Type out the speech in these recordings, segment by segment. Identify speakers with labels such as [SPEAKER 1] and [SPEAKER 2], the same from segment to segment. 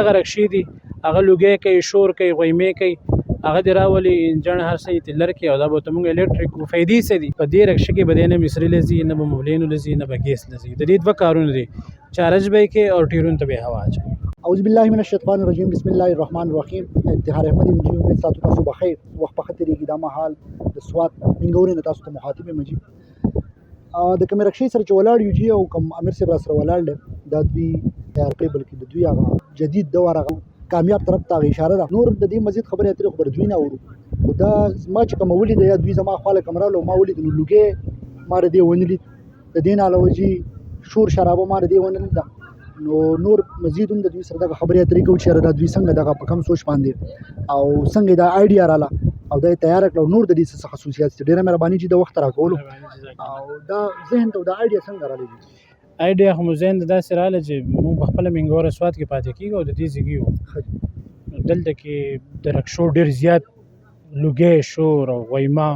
[SPEAKER 1] دغه رکشې دي هغه لوګی کوي، شور کوي، غویمې کوي، هغه دې راولي انجن هر څه یې لر کړي او دا به ورته مونږ الکتریک فایدې څه دي. په دې رکشه کې به دی نه مصري لځي، نه به مبلینو لځي، نه به ګیس لځي. د دې دوه کارونه دي، چارج به یې کوي او ټیرونو ته به یې هوا اچوي.
[SPEAKER 2] اعوذ بالله من الشیطان الرجیم، بسم الله الرحمن الرحیم. افتخار احمد مجید، امید ساتو تاسو بخیر. وخت په خطرې کې دا مهال د سوات منګورې نه تاسو ته مخاطب مجید د کوم رکشې سره چې ولاړ یو جی او کوم امیر صاحب را سره ولاړ دی، دا دوی تیار کړی، بلکې د دوی هغه جدید دور هغه کامیاب طرف ته اشاره ده. نور د دې مزید خبرې اترې خو بر دوی نه اورو، خو دا ما چې کوم ولید یا دوی زما خواله کمراله ما ولید نو لوګي ما ردی ونلید. د دې نه علاوه جی شور شرابه ما ردی ونلید. نو نور مزید هم د دوی سره دغه خبرې اترې کوو چې دا دوی څنګه دغه په کم سوچ باندې او څنګه دا آیډیا رااله او دا تیار کړو. نور د دې څه خصوصیات چې ډیره مهرباني چې د وخت راکولو او دا ذهن ته دا آیډیا څنګه راغلی.
[SPEAKER 1] آیډیا خو مو ذهن ته داسې راغله چې موږ په خپله منګوره سوات کې پاتې کېږو او د دې ځای یو دلته کې د رکشو ډېر زیات لوګی، شور او غویما.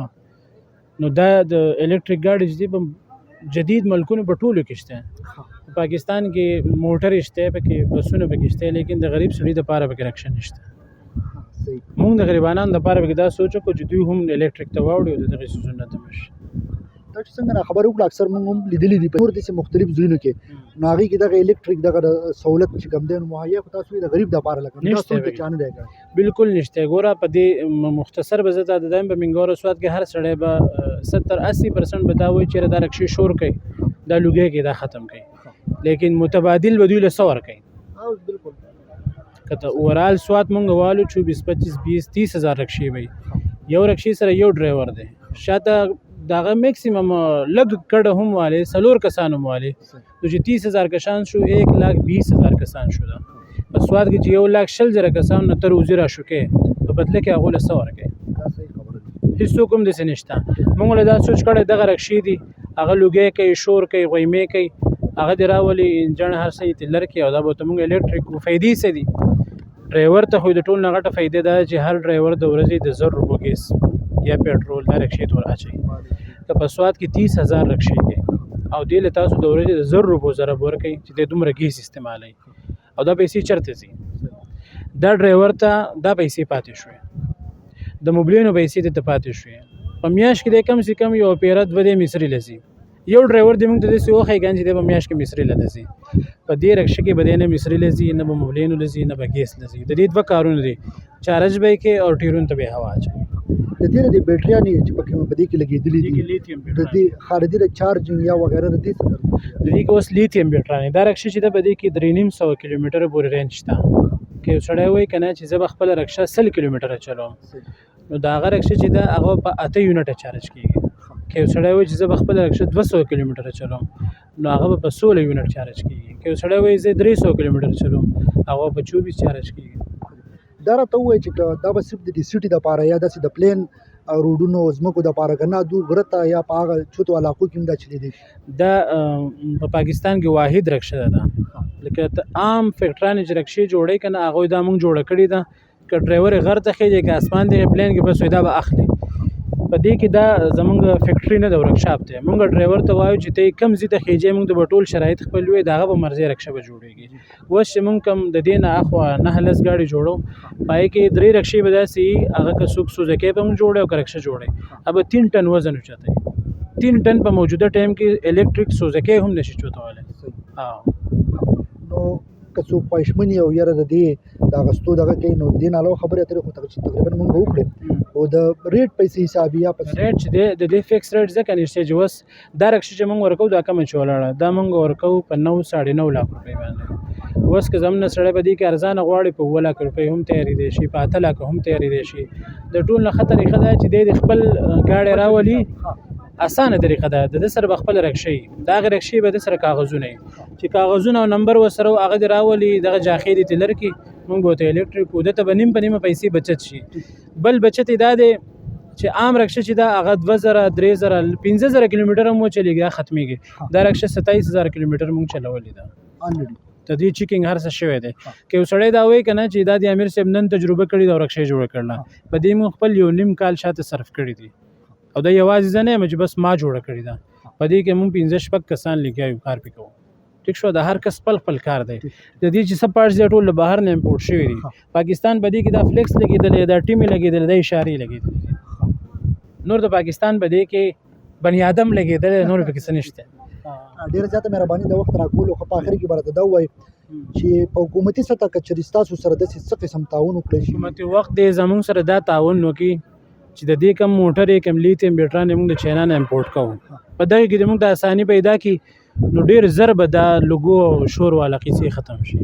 [SPEAKER 1] نو دا د الکتریک ګاډي چې دي په جدید ملکونو په ټولو کې شته. پاکستان کې موټر شته، پکې بسونه پکې شته، لیکن د غریب سړي دپاره پکې رکشه نشته. موږ د غریبانو دپاره پکې دا سوچ وکړو چې دوی هم الکتریک ته واوړي او د دغې څیزونه ته مشي.
[SPEAKER 2] دا چې څنګه خبرې وکړو اکثر موږ هم لیدلي دي په نور داسې مختلف ځایونو کې، نو هغې کې دغه الکتریک دغه سهولت چې کوم دی نو مهیا خو تاسو د غریب دپاره لکه
[SPEAKER 1] نشته، بلکل نشته. ګوره په دې مختصر به زه تا د دایم په منګوره سوات کې هر سړی به 70-80% به دا وایي چې دا رکشې شور کوي، دا لوګی کوي، دا ختم کوي، لیکن متبادل به دوی له څه ورکوي.
[SPEAKER 2] بالکل
[SPEAKER 1] که ته اوورال سوات مونږ والو 24-25-20-30 هزار رکشې وي، یو رکشې سره یو ډرایور دی، شاته دغه میکسیمم لږ کډه هم والي 4 کسان هم والي، نو چې 30,000 کسان شو 1,20,000 کسان شو. دا په سوات کې چې 1,20,000 کسان نه تر وزیر شوکې په بدله کې هغه له څه ورکوي. هېڅوک هم داسې نشته. موږ له دا سوچ کړی دغه رکشې دي هغه لوګی کوي، شور کوي، غویمې کوي، هغه دې راولي انجن هر څه یې لر کړي او دا به ورته مونږ الکتریک فایدې څه دي. ډرایور ته خو د ټول نه غټه فایده ده چې هر ډرایور د ورځې د 1,000 روپو ګیس یا پیټرول دا رکشې ته ور اچوي. که په سوات کې 30,000 رکشې کې او دې له تاسو د ورځې د 1,000 روپو ضرب ورکوي چې د دومره ګیس استعمالوي او دا پیسې چېرته ځي؟ دا ډرایور ته دا پیسې پاتې شوې، د موبلینو پیسې ته پاتې شوې. په میاشت کې د کم سے کم یو پیره 2 مصري لځي. یو ډرایور دې موږ ته داسې وښایي ګان چې دی په میاشت کې مصري لځي. په دې رکشه کې به دی نه مصري لځي، نه به موبلینو لځي، نه به ګیس لځي. د دې دوه کارونه دي، چارج به یې کوي او ټیرونو ته به یې هوا اچوي.
[SPEAKER 2] د دې د بیټریانې چې په دې کې لګېدلي دي د دې خارجي د چارجینګ یا وغیره د دې څه
[SPEAKER 1] د دې کې اوس لیتیم بیټرانې دا رکشه چې ده په دې کې 350 کیلومتره پورې رینج شته. که یو سړی وایي که نه چې زه به خپله رکشه 100 کیلومتره چلوم، نو د هغه رکشه چې ده هغه په 8 یونټه چارج کېږي. که یو سړی وایي چې زه به خپله رکشه 200 کیلومتره چلوم، نو هغه به په 16 یونټ چارج کېږي. که یو سړی وایي زه 300 کیلومتره چلوم، هغه په 24 چارج کېږي.
[SPEAKER 2] دا راته ووایي چې دا به صرف د دې سیټي دپاره یا داسې د پلین روډونو ځمکو دپاره که نه دو غره ته یا په هغه چوتو علاقو کې هم دا چلېدی شي؟
[SPEAKER 1] دا په پاکستان کې واحد رکشه ده. لکه عام فیکټرانې چې رکشې جوړوي که نه هغوی دا موږ جوړه کړې ده. که ډرایور یې غر ته خېږي که اسمان دی پلین کې بس دا به اخلي. په دې کې دا زمونږ فیکټري نه ده، ورکشاپ دی. مونږ ډرایور ته وایو چې ته یې کم ځای ته خېږې، مونږ ته به ټول شرایط خپل وي، د هغه په مرضۍ رکشه به جوړېږي. اوس چې مونږ کم د دې نه اخوا 9-10 ګاډي جوړو، په هغې کې 3 رکشې به داسې وي، هغه که څوک سوزکۍ به مونږ جوړوي او که رکشه جوړوي هغه به 3 ټن وزن اوچتوي. 3 ټن په موجوده ټایم کې الکتریک سوزکۍ هم نشي چوتولی.
[SPEAKER 2] نو که څوک خواهشمن او یاره د دې د اخیستو دغه کوي، نو د دې نه علاوه خبرې اترې خو تقریبا مونږ وکړې، او د ریټ پیسې حساب یا
[SPEAKER 1] ریټ چې دی د دې فکس ریټ ځکه نشته چې اوس دا رکشه چې مونږ ورکوو دا کمه چې ولاړه دا مونږ ورکوو په 9-9.5 لک روپۍ باندې. اوس که زموږ نه سړی په دې کې ارزانه غواړي په 2 لک روپۍ هم تیارېدی شي، په 8 لکه هم تیارېدی شي. د ټول نه ښه طریقه دا چې دی د خپل ګاډی راولي، اسانه طریقه ده. د سره به خپل رکشې دا هغې رکشې به د سره کاغذونه وي چې کاغذونه او نمبر ورسره هغه دې راولي، دغه جاخې دې لر کړي، مونږ به ورته الکتریک و ده ته به نیمه په نیمه پیسې بچت شي. بل بچت یې دا دی چې عام رکشه چې دا هغه 2,000 3,000 15,000 کیلومتره هم وچلېږي، هغه ختمېږي. دا رکشه 27,000 کیلومتر مونږ چلولې ده. د دې چیکینګ هر څه شوی دی. که یو سړی دا وایي که نه چې دا د امیر صاحب نن تجربه کړې ده او رکشه یې جوړه کړله، په دې مونږ خپل 1.5 کال شاته صرف کړي دي. او دا یوازې زه نه یم چې بس ما جوړه کړې ده، په دې کې مونږ 15-16 کسان لګیا یو کار پې کوو. ټیک شو د هر کس خپل کار دی د دې چې سب پارټس ټول له بهر نه امپورټ شوی دي پاکستان بدی کې دا فلیکس لګیدل دا ټیمي لګیدل دا اشاره لګیدل نور د پاکستان بدی کې بنی آدم لګیدل نور پکې څه نشته
[SPEAKER 2] ډیره زیاته مهرباني د وخت راکولو خو په اخر کې برته دا وای چې په حکومتي سطح کې چې تاسو سره د څه قسم تعاون وکړي شي
[SPEAKER 1] حکومتي وخت د زمون سره دا تعاون وکړي چې د دې کم موټر کم لیتیم بیټران موږ د چاینا نه امپورټ کوو په دغه کې موږ د اساني پیدا کی نو ډیر زر به دا لوګو شور والا قصې ختم شي